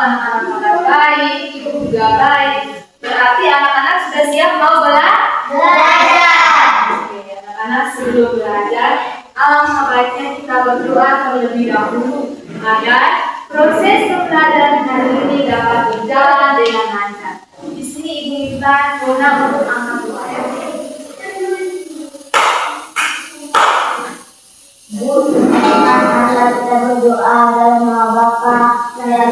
anak-anak pada baik, ibu juga baik. Berarti anak-anak sudah siap mau belajar. Oke, anak-anak sebelum belajar, alangkah baiknya kita berdoa terlebih dahulu agar proses pembelajaran hari ini dapat berjalan dengan lancar. Di sini Ibu minta Nona untuk angkat doa ya. Bu, kita berdoa dan Bapa dan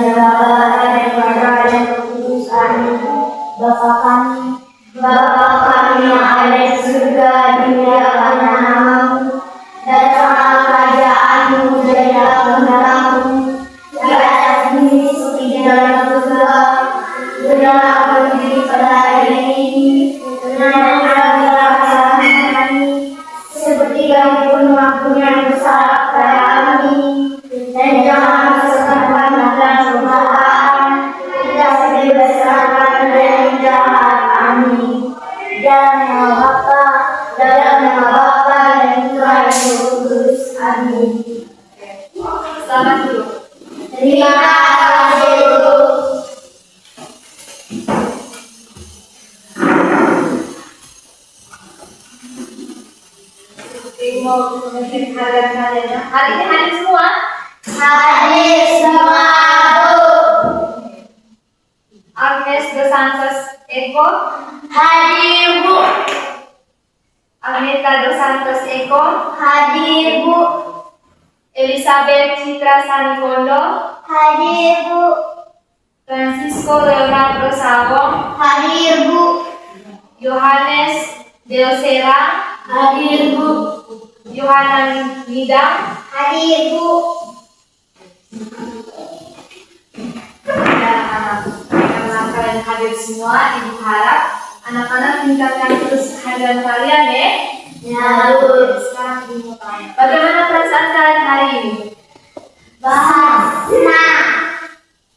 Bapa kami yang ada di surga, dimuliakanlah namamu, datanglah kerajaanmu, jadilah kehendakmu di atas bumi seperti di dalam surga. Berilah kami pada hari ini, dan ampunilah kesalahan kami, seperti kami pun mengampuni yang bersalah kepada kami, dan jangan masukkan kami dalam cobaan, tetapi bebaskanlah dari yang jahat. Amin. Dalam nama Bapa dan Putra dan Roh Kudus. Amin. Selamat dulu. Terima kasih guru. Mau mengikuti kalian. Hari ini hadir semua. Hadir semua, Bu. Agnes dos Santos Eko. Hadir, Bu. Agneta dos Santos Eko. Hadir, Bu. Elizabeth Citra Sanikondo. Hadir, Bu. Francisco Leonardo Sabong. Hadir, Bu. Yohanes Deosera. Hadir, Bu. Yohanan Nidam. Hadir, Bu. Anak-anak, karena kalian hadir semua, Ibu harap anak-anak tingkatkan terus kehadiran kalian ya. Ya, Bu. Sekarang Ibu mau tanya, bagaimana perasaan kalian hari ini? Senang.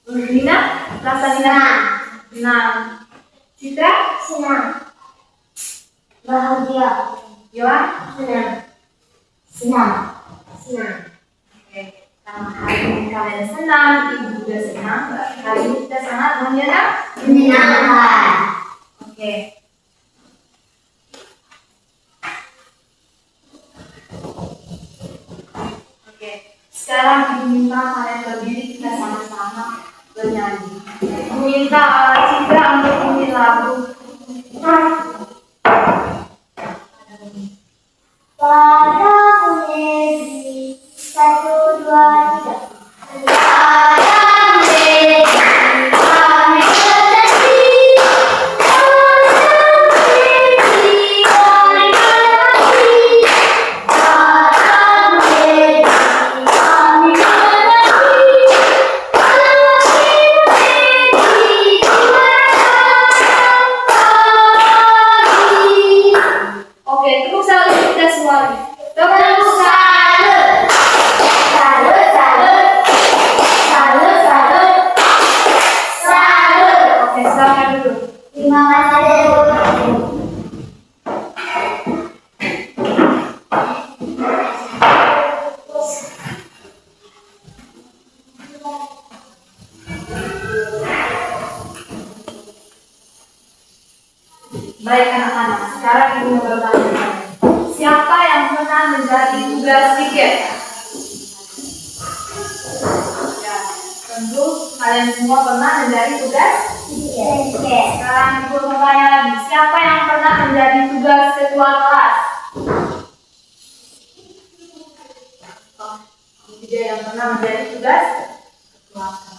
Nina, perasaan Nina? Senang. Citra? Senang. Bahagia. Yohan? Senang. Senang. Oke, karena hari ini kalian senang, Ibu juga senang. Berarti hari ini kita sangat Menyenangkan. Oke. Sekarang Ibu minta kalian berdiri, kita sama-sama bernyanyi. Ibu minta Citra untuk nyanyi lagu. Padamu negeri, 1, 2, 3. Oke, tepuk salut kita semua. Tepuk salut. Salut, salut. Salut, salut. Salut. Oke, silakan dulu. Terima kasih, Bu. Baik anak-anak, sekarang Ibu mau bertanya. Siapa yang pernah menjadi tugas tiket? Ya, tentu kalian semua pernah menjadi tugas tiket. Sekarang Ibu mau tanya lagi, siapa yang pernah menjadi tugas ketua kelas? Oh, dia yang pernah menjadi tugas ketua kelas.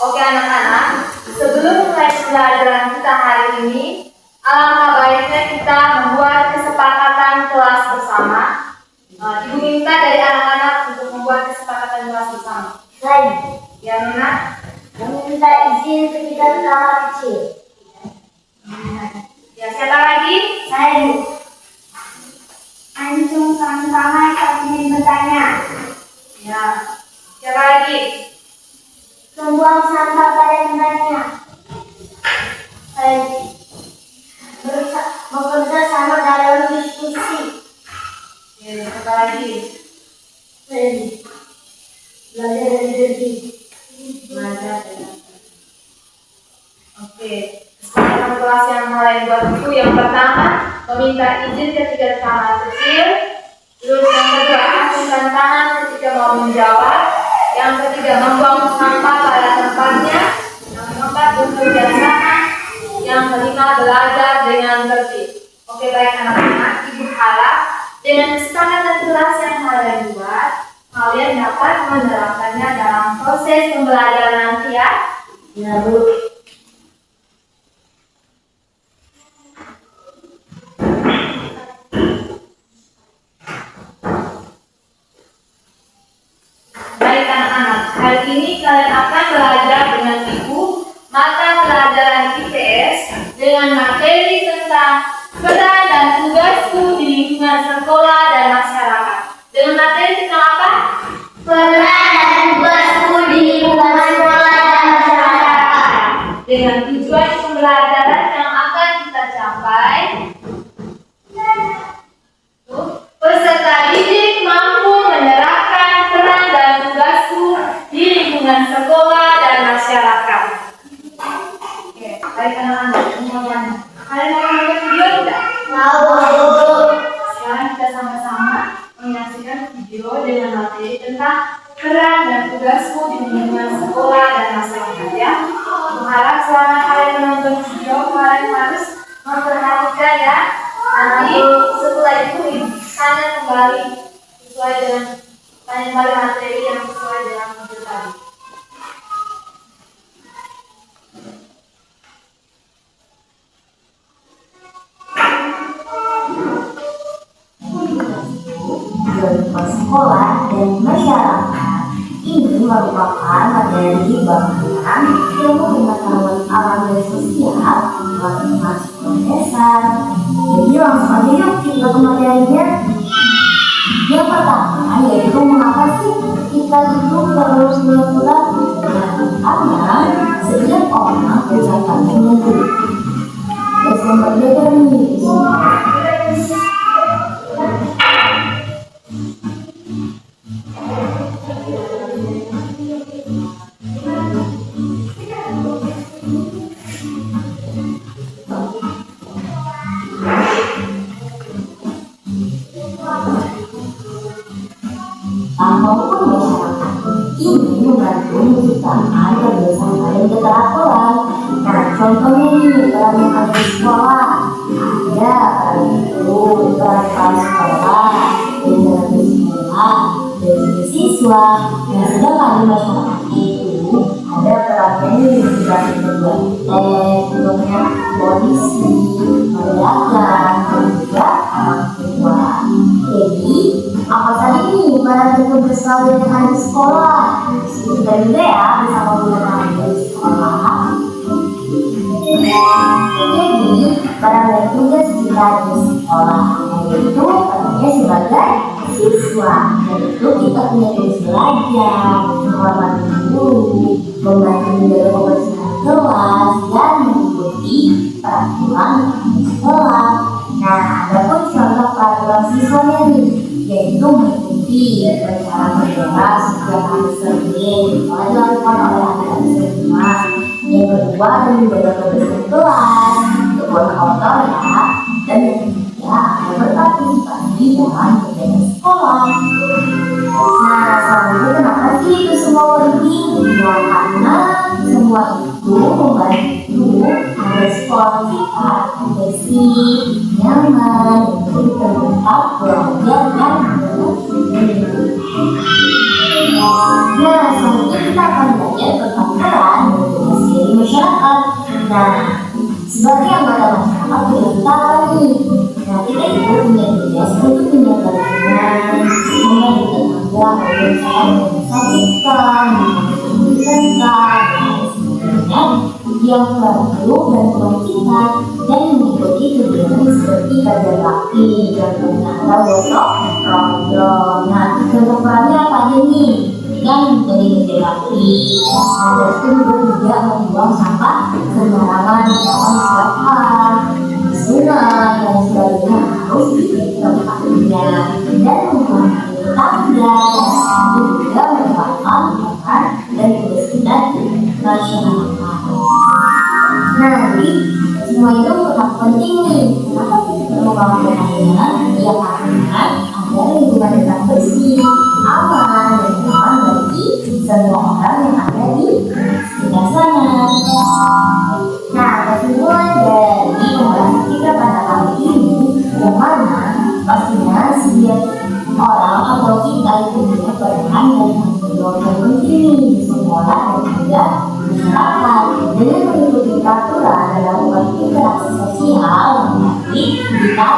Oke anak-anak, sebelum mulai pembelajaran kita hari ini, alangkah baiknya kita membuat kesepakatan kelas bersama. Ibu minta dari anak-anak untuk membuat kesepakatan kelas bersama. Baik. Ya Nona? Kami minta izin untuk kita ke kamar kecil. Ya siapa lagi? Saya, Bu. Anjung kami ingin bertanya. Ya siapa lagi? Membuang sampah pada tempatnya. Bekerja sama dalam diskusi. Apa lagi? Belajar dari diri. Belajar. Oke. Kesepakatan kelas yang lain buat buku yang pertama meminta izin ketika di kamar kecil. Terus yang kedua acungkan tangan ketika mau menjawab. Yang ketiga membuang sampah pada tempatnya. Yang keempat bekerja sama. Yang kelima belajar dengan tertib. Oke baik anak-anak, ibu harap dengan kesepakatan kelas yang kalian buat, kalian dapat menerapkannya dalam proses pembelajaran nanti ya. Ya, Bu. Baik anak-anak, hari ini kalian akan belajar dengan ibu mata pelajaran IPS dengan materi tentang peran dan tugasku di lingkungan sekolah dan masyarakat. Dengan materi tentang apa? Peran dan tugasku di lingkungan sekolah dan masyarakat. Dengan tujuan pembelajaran yang akan kita capai, peserta didik mampu menerapkan peran dan tugasku di lingkungan sekolah dan masyarakat. Oke, baik anak-anak, semuanya. Kalian mau nonton video tidak? Mau. Sekarang kita sama-sama menyaksikan video dengan materi tentang peran dan tugasku di lingkungan sekolah dan masyarakat ya. Berharap selama kalian menonton video, kalian harus memperhatikan ya. Nanti setelah itu tanya kembali sesuai dengan tanya kembali materi yang sesuai dengan modul tadi. Lingkungan sekolah dan masyarakat ini merupakan materi bangunan ilmu pengetahuan alam dan sosial buat masuk dasar. Jadi langsung aja yuk kita ke materinya. Yang pertama yaitu mengapa sih kita itu terus melakukan karena setiap orang punya kandungan diri. Dan selamat belajar nih. Maupun masyarakat ini membantu menciptakan kebiasaan dan keteraturan. Nah, contohnya nih peran yang ada di sekolah ada peran itu peran kepala sekolah, dan di sekolah dan juga siswa. Nah, sedangkan di masyarakat itu ada perannya nih sebagai ketua contohnya polisi, pedagang, dan juga orang tua. Jadi apa tadi nih para petugas lalu yang ada di sekolah? Kita juga ya bisa menggunakan di sekolah. Jadi para petugas kita di sekolah yaitu tentunya sebagai siswa. Yaitu kita punya tugas belajar, menghormati guru, membantu menjaga kebersihan kelas dan mengikuti peraturan di sekolah. Nah, ada pun contoh peraturan siswanya nih, yaitu mengikuti upacara bendera setiap hari Senin, mulai dilakukan oleh adik-adik semua. Yang kedua, menjaga kebersihan kelas, untuk buang kotor ya, dan yang ketiga, berpartisipasi dalam kegiatan sekolah. Nah, selanjutnya kenapa sih itu semua penting? Ya, karena semua itu membantu agar sekolah kita bersih, nyaman, dan tempat belajar dan berguna. Nah, selanjutnya kita akan belajar tentang peran dan tugas dari masyarakat. Nah, sebagai anggota masyarakat kita nih, nah kita itu punya tugas untuk menjaga lingkungan, membantu tetangga, berusaha membesarkan, menjaga yang perlu bantuan kita dan mengikuti kegiatan seperti kerja bakti, contohnya atau gotong royong. Nah, contoh perannya apa aja nih? Dengan menjadi ada itu juga membuang sampah sembarangan di sampah di sungai dan sebagainya harus di tempatnya dan membuang tangga juga merupakan bagian dari kebersihan masyarakat. Nanti semua itu sangat penting nih. Kenapa kita melakukannya? Ya karena agar lingkungan tetap bersih, aman, dan nyaman bagi semua orang yang ada di sekitar sana. Nah, kesimpulan dari pembahasan kita pada kali ini, yang mana pastinya setiap orang atau kita itu punya peran dan tanggung jawab yang penting di sekolah dan juga masyarakat dengan mengikuti peraturan dan melakukan interaksi sosial yang kita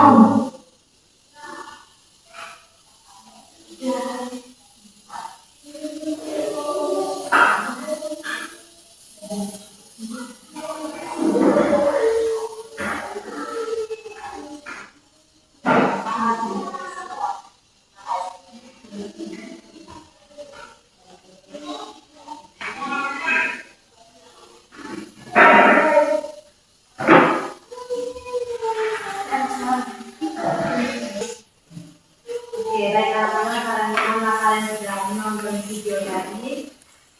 Baik anak-anak, karena kalian sudah menonton video tadi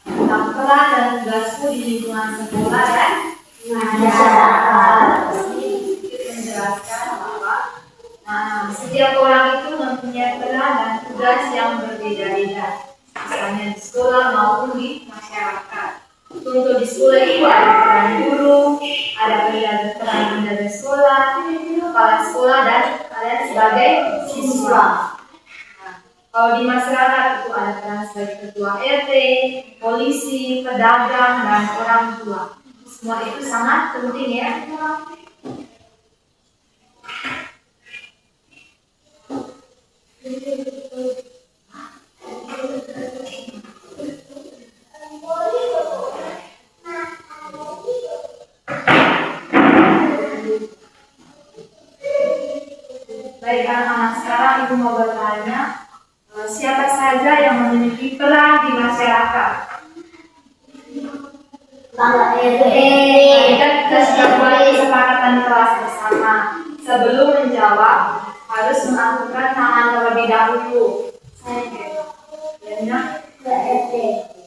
tentang peran dan tugasku di lingkungan sekolah dan masyarakat. Sedikit menjelaskan bahwa setiap orang itu mempunyai peran dan tugas yang berbeda-beda, misalnya di sekolah maupun di masyarakat. Contoh di sekolah itu ada peran guru, ada peran penjaga sekolah, kepala sekolah, dan kalian sebagai siswa. Kalau di masyarakat itu ada peran sebagai ketua RT, polisi, pedagang, dan orang tua. Semua itu sangat penting ya. Baik anak-anak, sekarang ibu mau bertanya, siapa saja yang memiliki peran di masyarakat? Kita sudah buat kesepakatan kelas bersama. Sebelum menjawab, harus mengangkat tangan terlebih dahulu.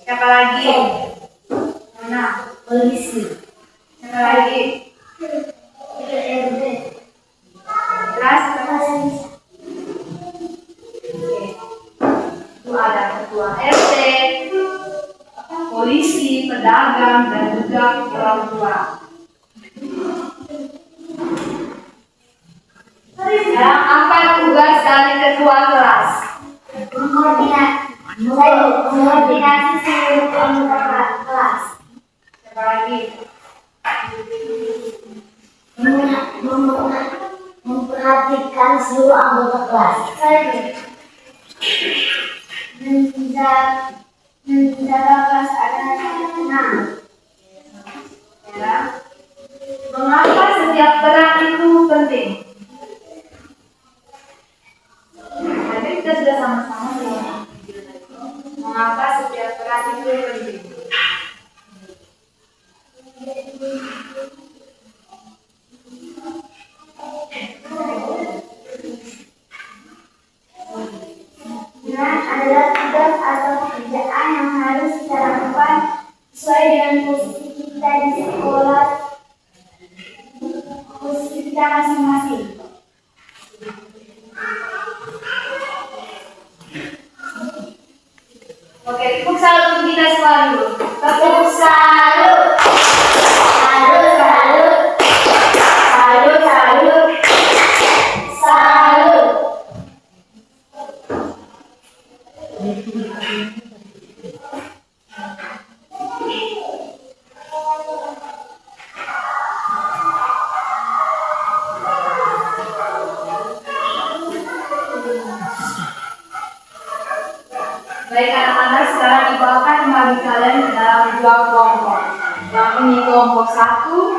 Siapa lagi? Mana? Polisi. Siapa lagi? Kelas? Itu ada ketua RT, polisi, pedagang, dan juga orang tua. Sekarang apa tugas dari ketua kelas? Mengkoordinasi seluruh anggota kelas. Siapa lagi? memperhatikan seluruh anggota kelas. Menjaga kelas agar tenang. Ya. Mengapa setiap peran itu penting? Tadi kita sudah sama-sama lihat. Mengapa setiap peran itu penting? Peran adalah tugas atau pekerjaan yang harus kita lakukan sesuai dengan posisi kita di sekolah, posisi kita masing-masing. Oke, tepuk salut untuk kita semua dulu. Tepuk salut. Salut, salut. Salut, salut. Salut. Baik anak-anak, sekarang ibu akan membagi kalian ke dalam dua kelompok. Yang ini kelompok 1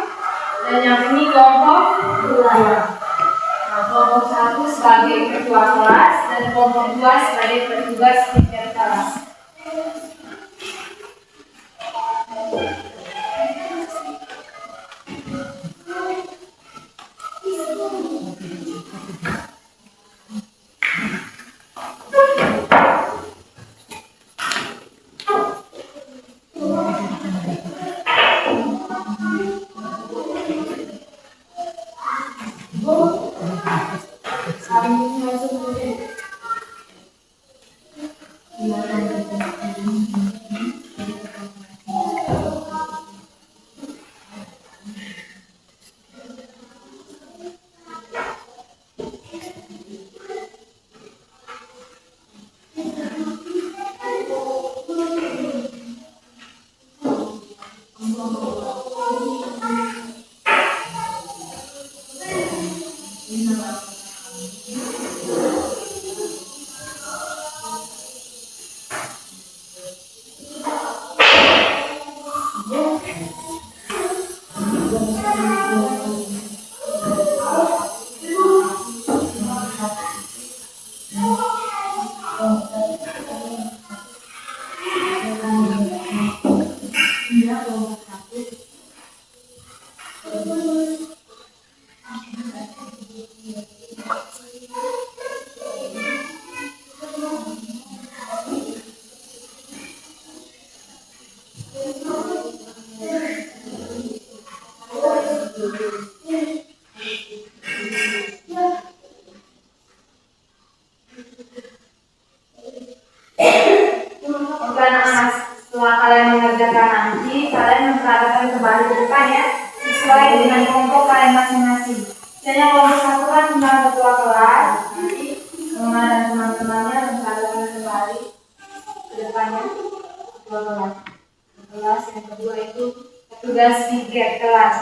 dan yang ini kelompok 2. Nah, kelompok 1 sebagai ketua kelas dan kelompok 2 sebagai petugas tiket kelas. kelompok 1. Oke anak-anak, setelah kalian mengerjakan nanti, kalian memperhatikan kembali ke depan ya, sesuai dengan kelompok kalian masing-masing. Misalnya kelompok 1 kan tentang ketua kelas, nanti Nona dan teman-temannya memperhatikan kembali ke depannya ketua kelas. Kelas yang kedua itu tugas piket kelas.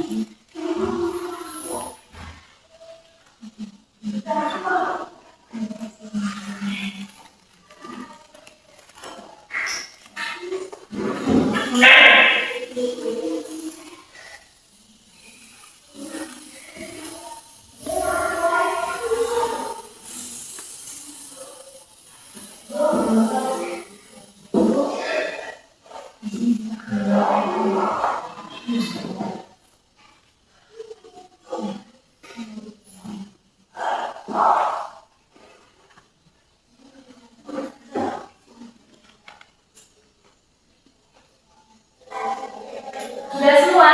Sudah semua?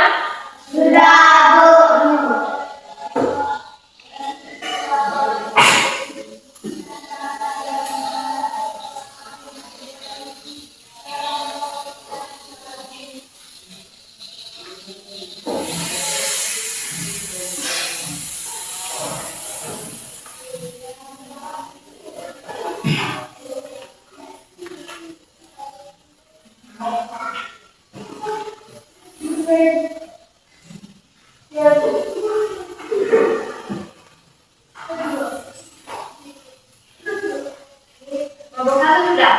Sudah, Bu. Kelompok satu sudah?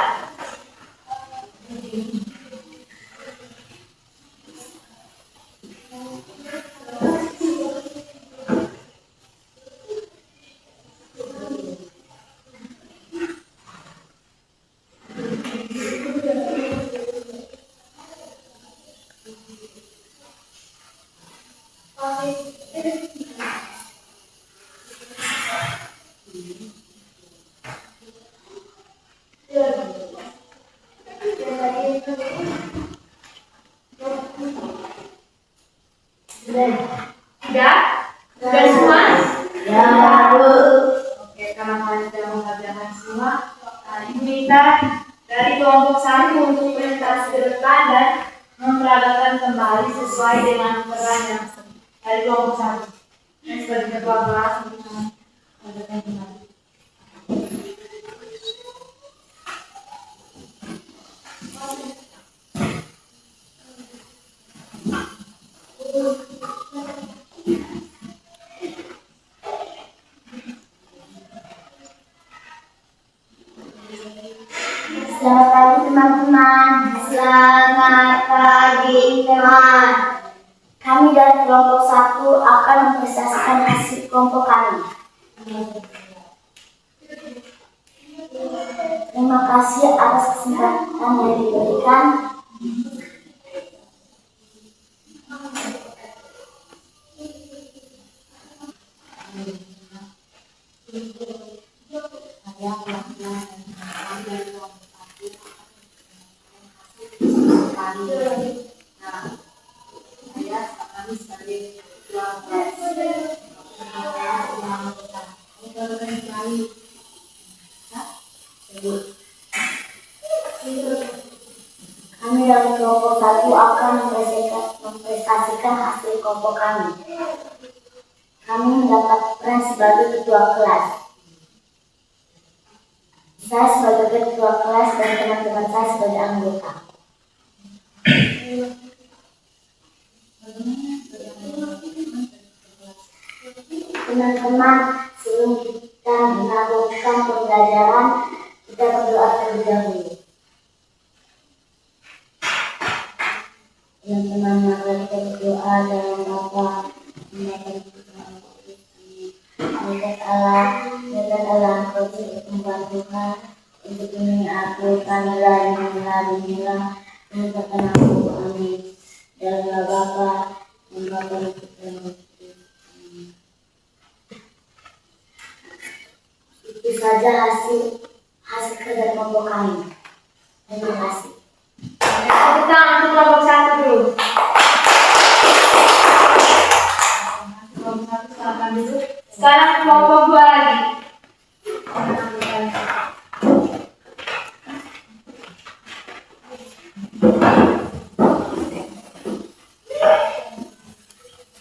Sudah? Sudah semua? Ya, Bu. Oke, karena kalian sudah mengerjakan semua, Ibu minta dari kelompok satu untuk presentasi ke depan dan memperagakan kembali sesuai dengan peran yang dari kelompok satu. Dan sebagai ketua kelas untuk memperagakan kembali. Selamat pagi teman-teman. Selamat pagi teman. Kami dari kelompok 1 akan mempresentasikan hasil kelompok kami. Terima kasih atas kesempatan yang diberikan. Kami dari kelompok 1 akan mempresentasikan hasil kelompok kami. Kami mendapat peran sebagai ketua kelas. Saya sebagai ketua kelas dan teman-teman saya sebagai anggota. Teman-teman, sebelum kita melakukan pembelajaran, kita berdoa terlebih dahulu. Teman-teman, mari kita berdoa dalam Bapa, Berkat Allah, Engkau turut membantu Tuhan untuk ini aku kami lari menyerahkan aku, amin. Dalam nama Bapa dan Bapa dan Putra. Itu saja hasil kerja kelompok kami. Terima kasih. Tepuk tangan untuk kelompok satu dulu. Kelompok satu silakan dulu. Sekarang kelompok 2 lagi.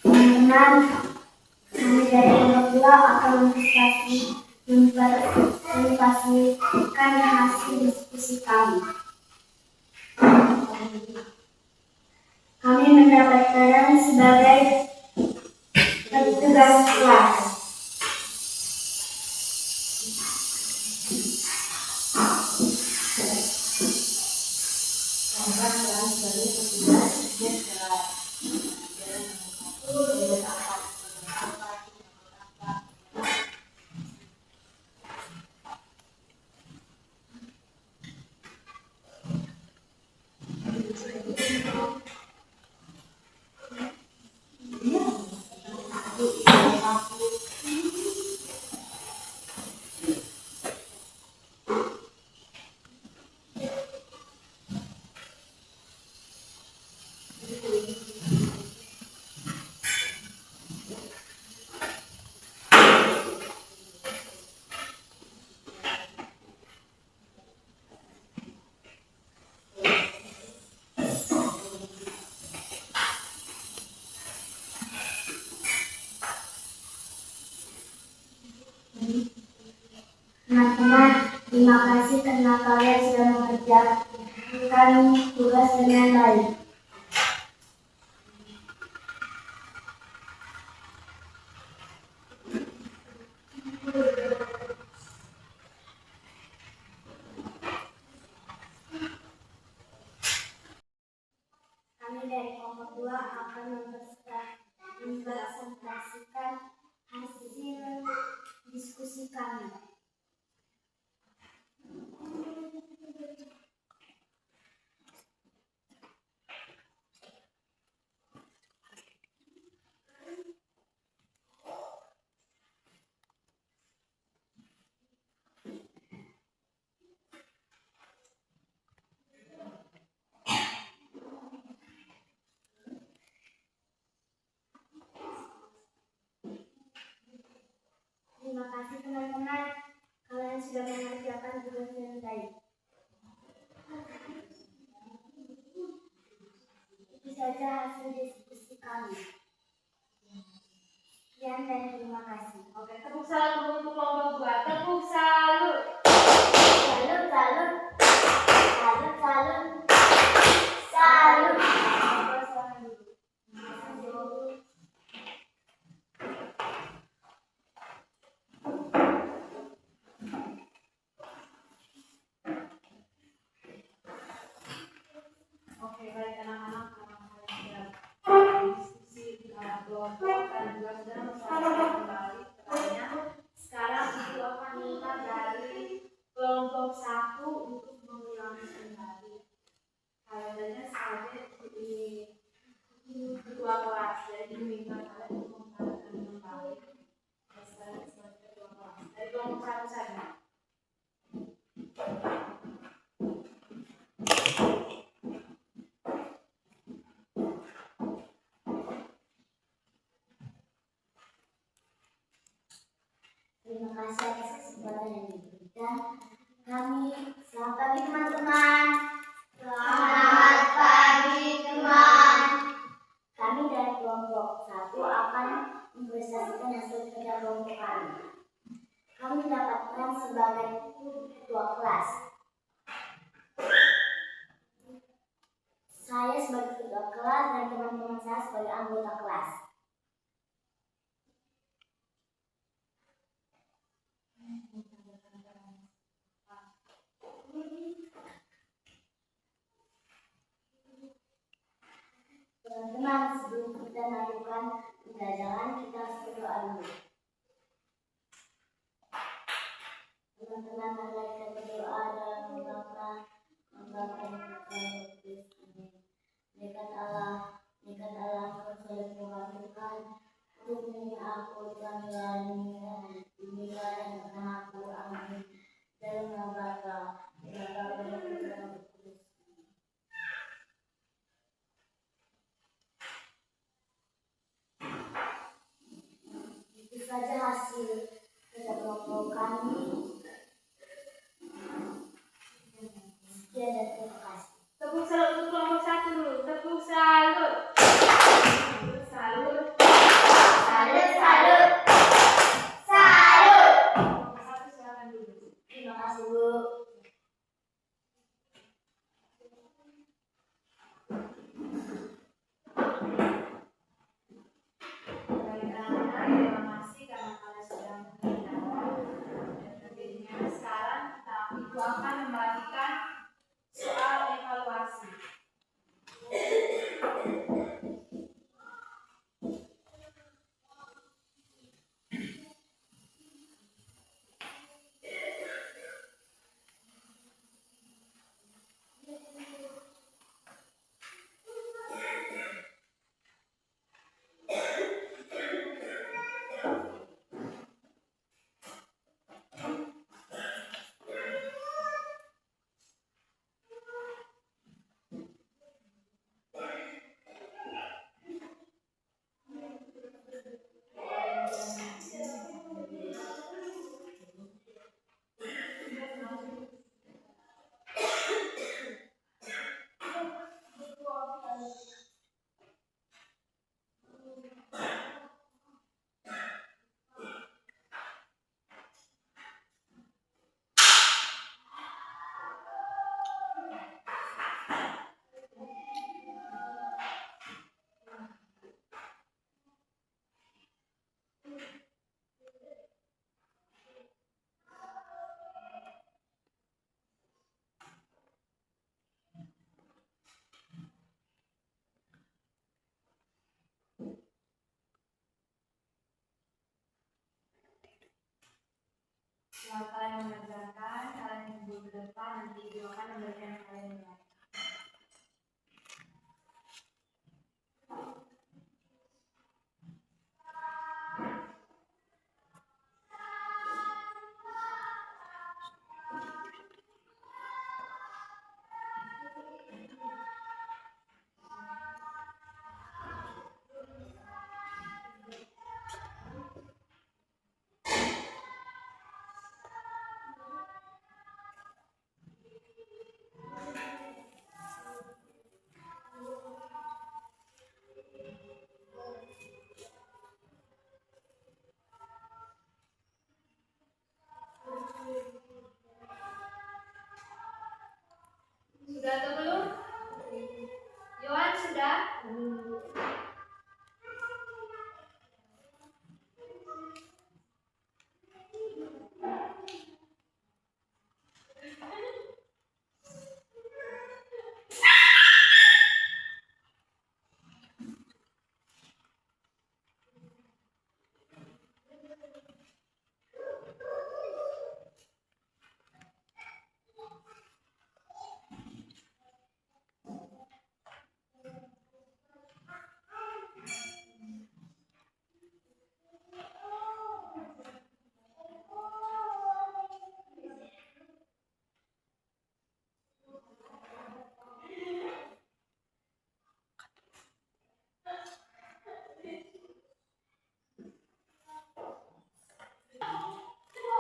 Teman-teman, kami dari kelompok 2 akan mempresentasikan hasil diskusi kami. Kami mendapat peran sebagai Teman-teman, terima kasih karena kalian sudah mengerjakan tugas dengan baik. Kami dari kelompok 2 akan mempresentasikan hasil diskusi kami. Terima kasih teman-teman, kalian sudah mengerjakan tugas dengan baik. Itu saja hasil diskusi kami. Sekian dan terima kasih. Oke, tepuk salut untuk kelompok 2. Tepuk salut. Salut, salut. Salut, salut. Salut. Silakan dulu. Oke, baik anak-anak, karena kalian sudah diskusi kelompok dan juga sudah memperhatikan kembali pertanyaan. Sekarang ibu akan minta dari kelompok 1 untuk mengulangi kembali kalendernya saja di ketua kelas. Jadi diminta kalian untuk memperhatikan kembali. Sekarang sebagai ketua kelas dari kelompok 1 saja. Terima kasih atas kesempatan yang diberikan. Selamat pagi teman-teman. Selamat pagi teman. Kami dari kelompok 1 akan mempresentasikan hasil kerja kelompok kami. Kami mendapatkan sebagai ketua kelas. Saya sebagai ketua kelas dan teman-teman saya sebagai anggota kelas. Teman-teman, sebelum kita melakukan pembelajaran, kita harus berdoa dulu. Teman-teman, mari kita berdoa dalam nama Bapa dan Dekat Allah, Engkau selalu Tuhan Tuhan, Tuhan aku Tuhan dunia dan Tuhan aku, amin. Dalam nama Bapa dan Putra. Itu saja hasil kerja kelompok kami. Sekian dan terima kasih. Tepuk salut untuk kelompok 1 dulu. Tepuk salut. Tepuk salut. Salut, salut. Salut. Kelompok 1 silakan dulu. Terima kasih, Bu. Baik anak-anak, terima kasih karena kalian sudah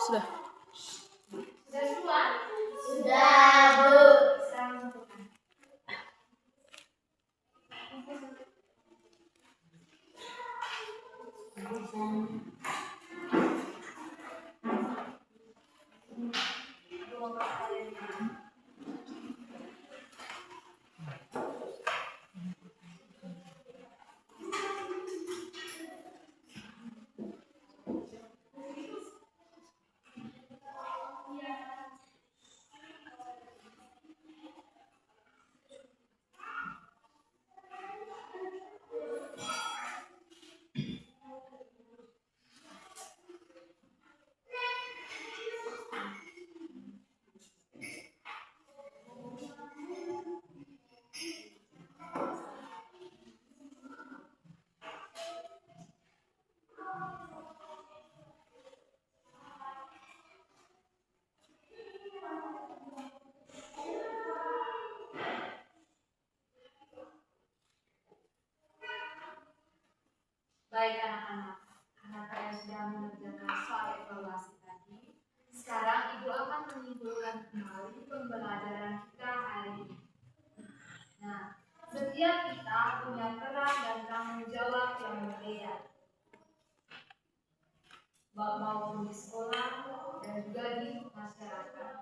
Sudah. Sudah semua? Sudah, Bu. Sekarang tentukan. Baik anak-anak, karena kalian sudah mengerjakan soal evaluasi tadi, sekarang Ibu akan menyimpulkan kembali pembelajaran kita hari ini. Nah, setiap kita punya peran dan tanggung jawab yang berbeda, maupun di sekolah dan juga di masyarakat.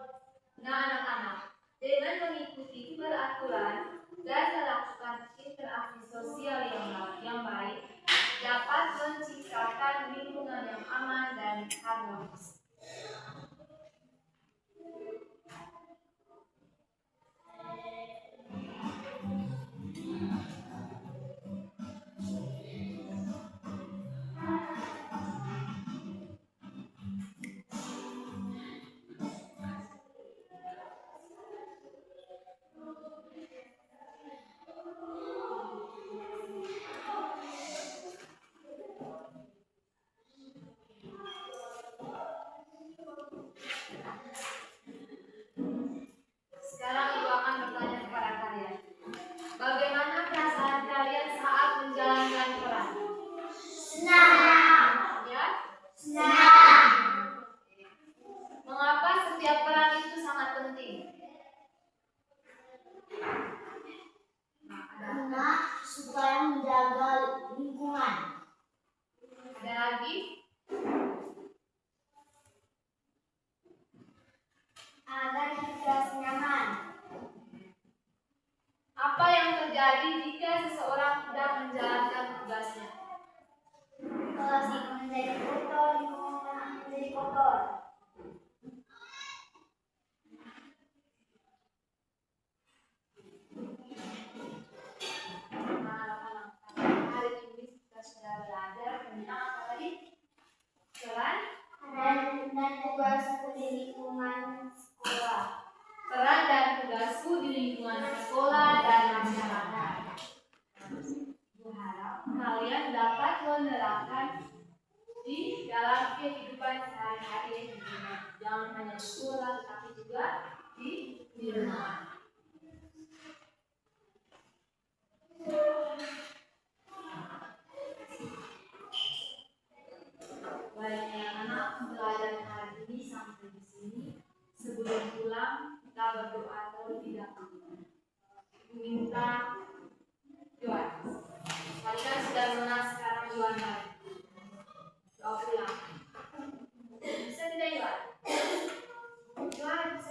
Nah anak-anak, dengan mengikuti peraturan dan melakukan interaksi sosial yang baik, dapat menciptakan lingkungan yang aman dan harmonis. Sekarang Ibu akan bertanya kepada kalian, bagaimana perasaan kalian saat menjalankan peran? Senang. Ya? Senang. Mengapa setiap peran itu sangat penting? Karena supaya menjaga lingkungan. Ada lagi? Agar kita nyaman. Apa yang terjadi jika seseorang tidak menjalankan tugasnya? Kalau menjadi kotor, lingkungan akan menjadi kotor. Nah, hari ini kita sudah belajar tentang apa tadi? Peran Dan tugas di lingkungan sekolah. peran dan tugasku di lingkungan sekolah dan masyarakat. Berharap kalian dapat menerapkan di dalam kehidupan sehari-hari, jangan hanya di sekolah tapi juga di rumah. Baiknya anak pelajaran hari ini sampai di sini. Sebelum pulang kita berdoa terlebih dahulu. Minta doa. Kalian sudah lunas sekarang Iwan hari. Doa pulang. Bisa tidak Iwan? Iwan bisa.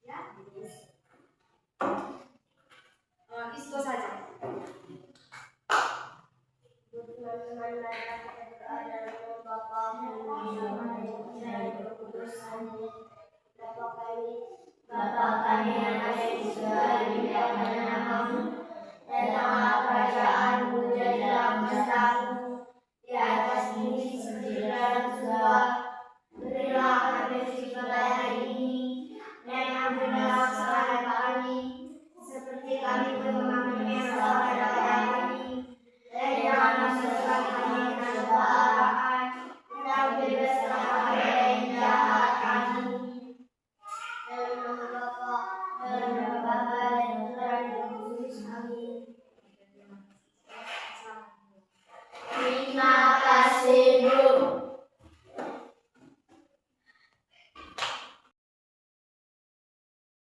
Ya. Isko saja. Bapa kami yang ada di surga, dimuliakanlah namamu, datanglah kerajaan